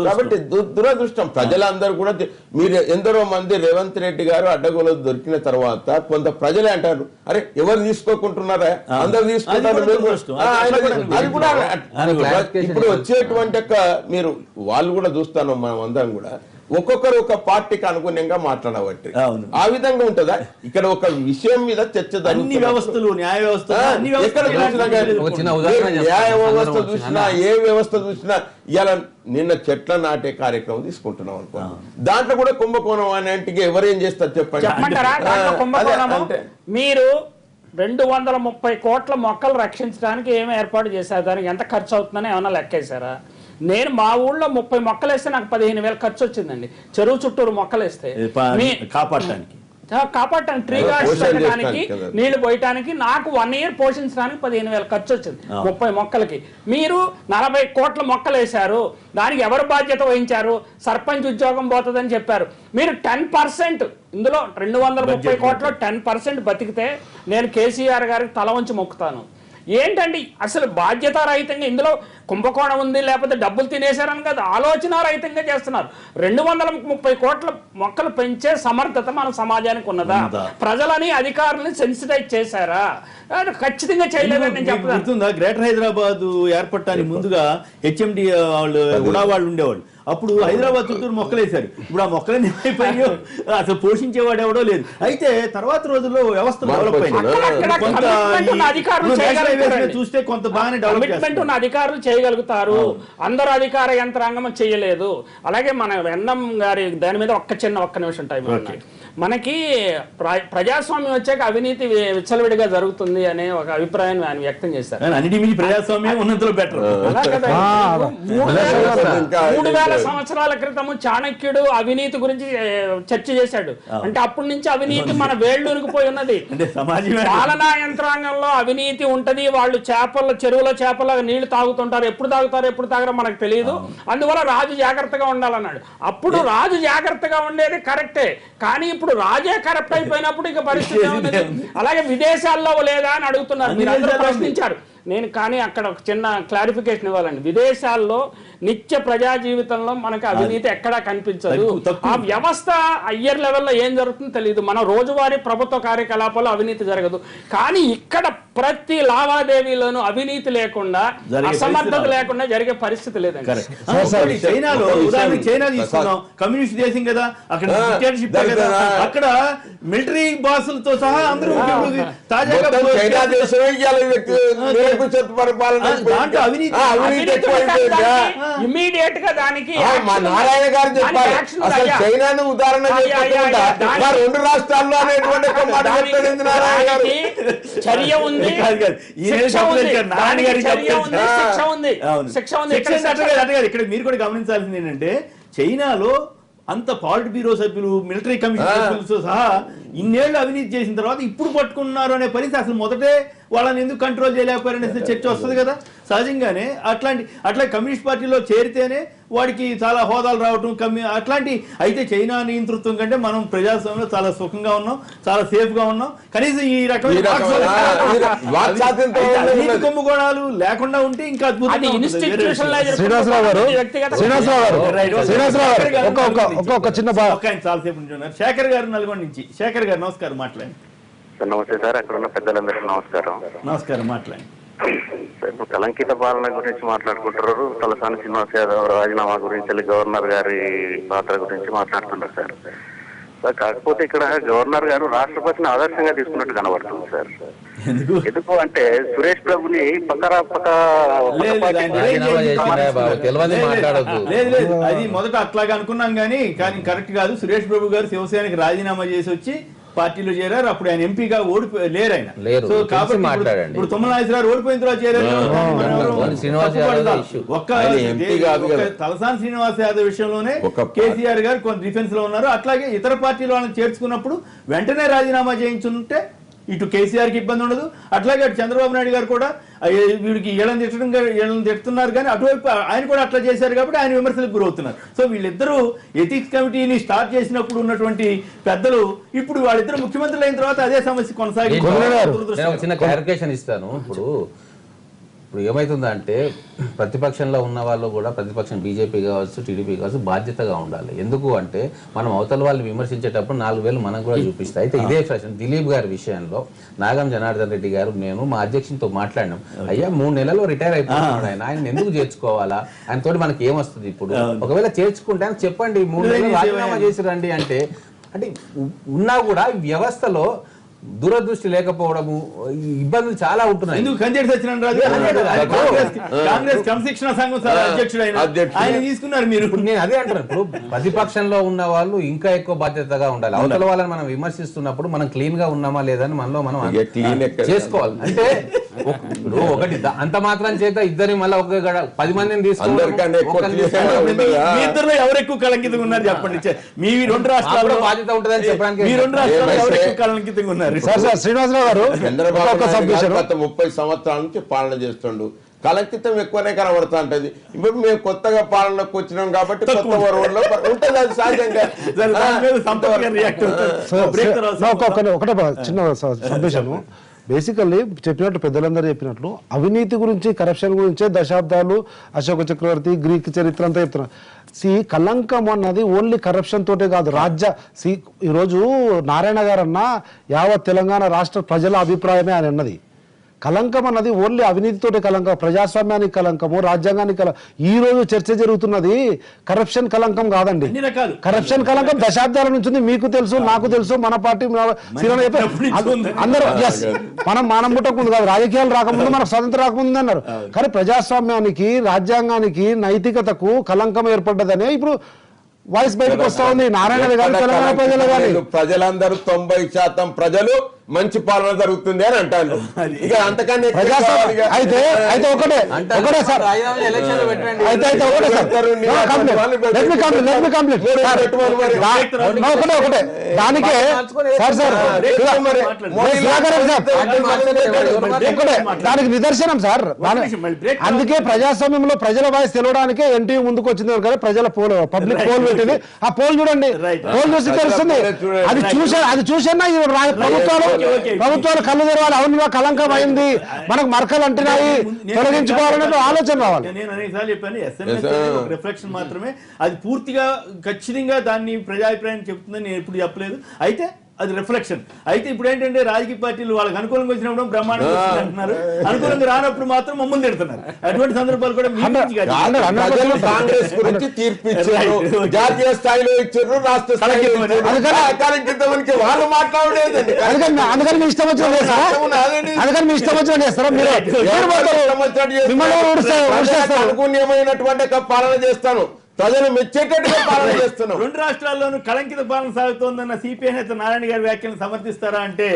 కాబట్టి దురదృష్టం. ప్రజలందరూ కూడా మీరు ఎందరో మంది రేవంత్ రెడ్డి గారు అడ్డగోలు దొరికిన తర్వాత కొంత ప్రజలే అంటారు, అరే ఎవరు తీసుకోకుంటున్నారా, అందరు తీసుకుంటారు. అది కూడా ఇప్పుడు వచ్చేటువంటి మీరు వాళ్ళు కూడా చూస్తాను మనం అందరం కూడా ఒక్కొక్కరు ఒక పార్టీకి అనుగుణంగా మాట్లాడబట్టి ఆ విధంగా ఉంటుందా? ఇక్కడ ఒక విషయం మీద చర్చ అన్ని వ్యవస్థలు, న్యాయ వ్యవస్థ, న్యాయ వ్యవస్థ చూసినా ఏ వ్యవస్థ చూసినా ఇలా నిన్న చెట్ల నాటే కార్యక్రమం తీసుకుంటున్నాం అనుకో, దాంట్లో కూడా కుంభకోణం అనేంటికి ఎవరేం చేస్తారు చెప్పండి. మీరు 230 కోట్ల మొక్కలు రక్షించడానికి ఏమి ఏర్పాటు చేశారు? దానికి ఎంత ఖర్చు అవుతుందని ఏమన్నా లెక్కేశారా? నేను మా ఊళ్ళో 30 మొక్కలు వేస్తే నాకు 15,000 ఖర్చు వచ్చిందండి. చెరువు చుట్టూరు మొక్కలు వేస్తే కాపాడటానికి ట్రీ గార్డ్స్ పెట్టడానికి, నీళ్లు పోయటానికి నాకు 1 year పోషించడానికి 15,000 ఖర్చు వచ్చింది 30 మొక్కలకి. మీరు 40 కోట్ల మొక్కలు వేశారు, దానికి ఎవరు బాధ్యత వహించారు? సర్పంచ్ ఉద్యోగం పోతుందని చెప్పారు. మీరు 10% ఇందులో 230 కోట్ల 10% బతికితే నేను కేసీఆర్ గారికి తల వంచి మొక్కుతాను. ఏంటండి అసలు బాధ్యతారహితంగా ఇందులో కుంభకోణం ఉంది, లేకపోతే డబ్బులు తినేశారని కాదు, ఆలోచనారహితంగా చేస్తున్నారు. 230 కోట్ల మొక్కలు పెంచే సమర్థత మన సమాజానికి ఉన్నదా? ప్రజలని అధికారులని సెన్సిటైజ్ చేశారా? ఖచ్చితంగా చేయలేదని నేను చెప్తాను. గ్రేటర్ హైదరాబాద్ ఏర్పడటానికి ముందుగా హెచ్ఎండి వాళ్ళు వాళ్ళు ఉండేవాళ్ళు. అప్పుడు హైదరాబాద్ చుట్టూరు మొక్కలు వేశారు. ఇప్పుడు ఆ మొక్కలన్నీ అయిపోయి అసలు పోషించేవాడు ఎవడో లేదు. అయితే తర్వాత రోజుల్లో వ్యవస్థ డెవలప్ అయింది. చూస్తే కొంత బాగానే డెవలప్మెంట్ ఉన్న అధికారులు చేయగలుగుతారు, అందరూ అధికార యంత్రాంగం చేయలేదు. అలాగే మన ఎన్ఎం గారి దాని మీద ఒక్క నిమిషం టైం. మనకి ప్రజాస్వామ్యం వచ్చాక అవినీతి విచ్చలవిడిగా జరుగుతుంది అనే ఒక అభిప్రాయాన్ని ఆయన వ్యక్తం చేశారు. ప్రజాస్వామ్యం ఉన్నంతలో బెటర్. 3000 సంవత్సరాల క్రితము చాణక్యుడు అవినీతి గురించి చర్చ చేశాడు. అంటే అప్పటి నుంచి అవినీతి మన వేళ్ళూనికి పోయి ఉన్నది. పాలనా యంత్రాంగంలో అవినీతి ఉంటది. వాళ్ళు చెరువులో చేపల నీళ్లు తాగుతుంటారు, ఎప్పుడు తాగరో మనకు తెలియదు. అందువల్ల రాజు జాగ్రత్తగా ఉండాలన్నాడు. అప్పుడు రాజు జాగ్రత్తగా ఉండేది కరెక్టే, కానీ ఇప్పుడు రాజే కరప్ట్ అయిపోయినప్పుడు ఇక పరిస్థితి ఏముంది? అలాగే విదేశాల్లో లేదా అని అడుగుతున్నారు, మీరు అందరూ ప్రశ్నించారు. నేను కానీ అక్కడ ఒక చిన్న క్లారిఫికేషన్ ఇవ్వాలండి. విదేశాల్లో నిత్య ప్రజా జీవితంలో మనకు అవినీతి ఎక్కడా కనిపించదు. ఆ వ్యవస్థ హయ్యర్ లెవెల్లో ఏం జరుగుతుందో తెలియదు. మన రోజువారీ ప్రభుత్వ కార్యకలాపాలు అవినీతి జరగదు. కానీ ఇక్కడ ప్రతి లావాదేవీలోనూ అవినీతి లేకుండా, అసమర్థత లేకుండా జరిగే పరిస్థితి లేదండి. చైనాలో ఉదాహరణకి చైనా తీసుకున్నాం, కమ్యూనిస్ట్ దేశం కదా, అక్కడ అక్కడ మిలిటరీ బాసులతో సహా అందరూ తాజాగా ఇమ్మీడియట్ గా దానికి నారాయణ గారు చెప్పాలి. అసలు చైనాను ఉదాహరణ రెండు రాష్ట్రాల్లో అనేటువంటి చర్య ఉంది, ఇక్కడ మీరు కూడా గమనించాల్సింది ఏంటంటే చైనాలో అంత పాలిట్ బ్యూరో సభ్యులు, మిలిటరీ కమిషన్ సభ్యులతో సహా ఇన్నేళ్లు అవినీతి చేసిన తర్వాత ఇప్పుడు పట్టుకున్నారు అనే పరిస్థితి అసలు మొదటే వాళ్ళని ఎందుకు కంట్రోల్ చేయలేకపోయారనేసి చర్చ వస్తుంది కదా సహజంగానే. అట్లా కమ్యూనిస్ట్ పార్టీలో చేరితేనే వాడికి చాలా హోదాలు రావటం అట్లాంటి అయితే చైనా నియంతృత్వం కంటే మనం ప్రజాస్వామ్యంలో చాలా సుఖంగా ఉన్నాం, చాలా సేఫ్ గా ఉన్నాం. కనీసం ఈ రకమైన కొమ్ముగోణాలు లేకుండా ఉంటే ఇంకా అద్భుతంగా చాలాసేపు నుంచి శేఖర్ గారు నల్గొండ నుంచి. శేఖర్ గారు నమస్కారం, మాట్లాడండి. నమస్తే సార్, అక్కడ ఉన్న పెద్దలందరికీ నమస్కారం. నమస్కారం, మాట్లాడండి. ఇప్పుడు కలంకిత పాలన గురించి మాట్లాడుకుంటున్నారు, తలసాని శ్రీనివాస్ యాదవ్ రాజీనామా గురించి, గవర్నర్ గారి పాత్ర గురించి మాట్లాడుతున్నారు సార్. కాకపోతే ఇక్కడ గవర్నర్ గారు రాష్ట్రపతిని ఆదర్శంగా తీసుకున్నట్టు కనబడుతుంది సార్. ఎందుకు అంటే సురేష్ ప్రభుని లేదు అది మొదట అట్లాగా అనుకున్నాం కానీ కరెక్ట్ కాదు. సురేష్ ప్రభు గారు శివసేనకి రాజీనామా చేసి వచ్చి పార్టీలో చేరారు. అప్పుడు ఆయన ఎంపీగా లేరు ఆయన. సో కాబట్టి ఇప్పుడు తుమ్మల నాగేశ్వరరావు ఓడిపోయిన తర్వాత చేరారు. తలసాని శ్రీనివాస్ యాదవ్ విషయంలోనే కేసీఆర్ గారు కొంత డిఫెన్స్ లో ఉన్నారు. అట్లాగే ఇతర పార్టీల వాళ్ళని చేర్చుకున్నప్పుడు వెంటనే రాజీనామా చేయించుంటే ఇటు కేసీఆర్ కి ఇబ్బంది ఉండదు. అట్లాగే అటు చంద్రబాబు నాయుడు గారు కూడా వీడికి ఏళ్ళని తిడుతున్నారు కానీ అటువైపు ఆయన కూడా అట్లా చేశారు కాబట్టి ఆయన విమర్శలకు గురవుతున్నారు. సో వీళ్ళిద్దరూ ఎథిక్స్ కమిటీని స్టార్ట్ చేసినప్పుడు ఉన్నటువంటి పెద్దలు ఇప్పుడు వాళ్ళిద్దరు ముఖ్యమంత్రులు అయిన తర్వాత అదే సమస్య కొనసాగి. చిన్న క్లారిఫికేషన్ ఇస్తాను. ఇప్పుడు ఏమవుతుందంటే ప్రతిపక్షంలో ఉన్న వాళ్ళు కూడా, ప్రతిపక్షం బీజేపీ కావచ్చు, టీడీపీ కావచ్చు, బాధ్యతగా ఉండాలి. ఎందుకు అంటే మనం అవతల వాళ్ళు విమర్శించేటప్పుడు 4,000 మనం కూడా చూపిస్తాయి. అయితే ఇదే ప్రశ్న దిలీప్ గారి విషయంలో నాగం జనార్దన్ రెడ్డి గారు నేను మా అధ్యక్షునితో మాట్లాడినాం. అయ్యా 3 నెలల్లో రిటైర్ అయిపోతున్నాడు ఆయన ఎందుకు చేర్చుకోవాలా, ఆయన తోటి మనకి ఏమొస్తుంది? ఇప్పుడు ఒకవేళ చేర్చుకుంటే ఆయన చెప్పండి 3 నెలలు రాజీనామా చేసి రండి అంటే ఉన్నా కూడా వ్యవస్థలో దురదృష్టి లేకపోవడము, ఇబ్బందులు చాలా ఉంటున్నాయి. కాంగ్రెస్ క్రమశిక్షణ సంఘం అధ్యక్షుడు ఆయన తీసుకున్నారు మీరు. నేను అదే అంటున్నాను, ఇప్పుడు ప్రతిపక్షంలో ఉన్న వాళ్ళు ఇంకా ఎక్కువ బాధ్యతగా ఉండాలి. అవతల వాళ్ళని మనం విమర్శిస్తున్నప్పుడు మనం క్లీన్ గా ఉన్నామా లేదని మనలో మనం చేసుకోవాలి. అంటే ఒకటి అంత మాత్రం చేత ఇద్దరిని మళ్ళీ 10 మందిని తీసుకుని ఎవరు ఎక్కువ కళంకితంగా ఉన్నారు చెప్పండి. మీ 2 రాష్ట్రాల్లో బాధ్యత ఉంటుందని చెప్పడానికి మీ 2 రాష్ట్రాల్లో ఎవరు ఎక్కువ కళంకితంగా ఉన్నారు? శ్రీనివాసరావు గారు చంద్రబాబు గత 30 సంవత్సరాల నుంచి పాలన చేస్తుండు, కళంకితం ఎక్కువనే కనబడుతూ ఉంటది. ఇప్పుడు మేము కొత్తగా పాలనకు వచ్చినాం కాబట్టి కొత్త వరవల్లో ఉంటుంది, అది సహజంగా. ఒకటే చిన్న సబ్మిషన్. బేసికల్లీ చెప్పినట్టు పెద్దలందరూ చెప్పినట్లు అవినీతి గురించి, కరప్షన్ గురించే దశాబ్దాలు అశోక చక్రవర్తి, గ్రీక్ చరిత్ర అంతా చెప్తున్నారు. కలంకం అన్నది ఓన్లీ కరప్షన్ తోటే కాదు. ఈరోజు నారాయణ గారు అన్న యావత్ తెలంగాణ రాష్ట్ర ప్రజల అభిప్రాయమే అని అన్నది. కలంకం అన్నది ఓన్లీ అవినీతితోటి కలంకం, ప్రజాస్వామ్యానికి కలంకము, రాజ్యాంగానికి ఈ రోజు చర్చ జరుగుతున్నది కరప్షన్ కలంకం కాదండి. కరప్షన్ కలంకం దశాబ్దాల నుంచి మీకు తెలుసు, నాకు తెలుసు, మన పార్టీ అందరూ మనం పుట్టకముందు కాదు, రాజకీయాలు రాకముందు, మనకు స్వతంత్రం రాకముందు అన్నారు. కానీ ప్రజాస్వామ్యానికి, రాజ్యాంగానికి, నైతికతకు కలంకం ఏర్పడ్డదనే ఇప్పుడు వాయిస్ బయటకు వస్తా ఉంది. నారాయణ గారు తెలంగాణ ప్రజలు కానీ ప్రజలందరూ 90% ప్రజలు మంచి పాలన జరుగుతుంది అని అంటారు. ఇక అంతకన్నా అయితే ఒకటే సార్, ఒకటే దానికే దానికి నిదర్శనం సార్. అందుకే ప్రజాస్వామ్యంలో ప్రజల వాయిస్ తెలవడానికే ఎన్టీవీ ముందుకు వచ్చింది కదా, ప్రజల పబ్లిక్ పోల్ పెట్టింది. ఆ పోల్ చూడండి, పోల్ చూసి తెలుస్తుంది. అది చూసన్నా ప్రభుత్వాలు కళ్ళు తెరవాలి. అవునుగా కలంకం అయింది, మనకు మరకలు అంటున్నాయి, తొలగించుకోవాలనే ఆలోచన రావాలి. నేను అనేకసార్లు చెప్పాను, ఎస్ఎంఎస్ రిఫ్లెక్షన్ మాత్రమే, అది పూర్తిగా ఖచ్చితంగా దాన్ని ప్రజాభిప్రాయం చెప్తుందని నేను ఎప్పుడు చెప్పలేదు. అయితే అది రిఫ్లెక్షన్. అయితే ఇప్పుడు ఏంటంటే రాజకీయ పార్టీలు వాళ్ళకి అనుకూలంగా వచ్చినప్పుడు బ్రహ్మాండంగా అంటున్నారు, అనుకూలంగా రానప్పుడు మాత్రం మమ్మల్ని తిడుతున్నారు. అటువంటి సందర్భాలు కూడా కాంగ్రెస్ గురించి తీర్పు ఇచ్చారు, జాతీయ స్థాయిలో ఇచ్చారు, రాష్ట్ర స్థాయిలో వాళ్ళు మాట్లాడలేదండి. అందుకని మీ ఇష్టం వచ్చిన చేస్తారా మీరు? అనుకూల్యమైనటువంటి పాలన చేస్తాను, ప్రజలు మెచ్చేటట్టుగా పాలన చేస్తున్నాం. 2 రాష్ట్రాల్లోనూ కళంకిత పాలన సాగుతోందన్న సిపిఐ నేత నారాయణ గారి వ్యాఖ్యలను సమర్థిస్తారా అంటే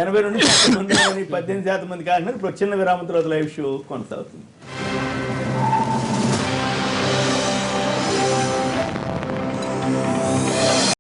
82% మంది, 18% మంది కాదు. ఇప్పుడు చిన్న విరామం తర్వాత లైవ్ షో కొనసాగుతుంది.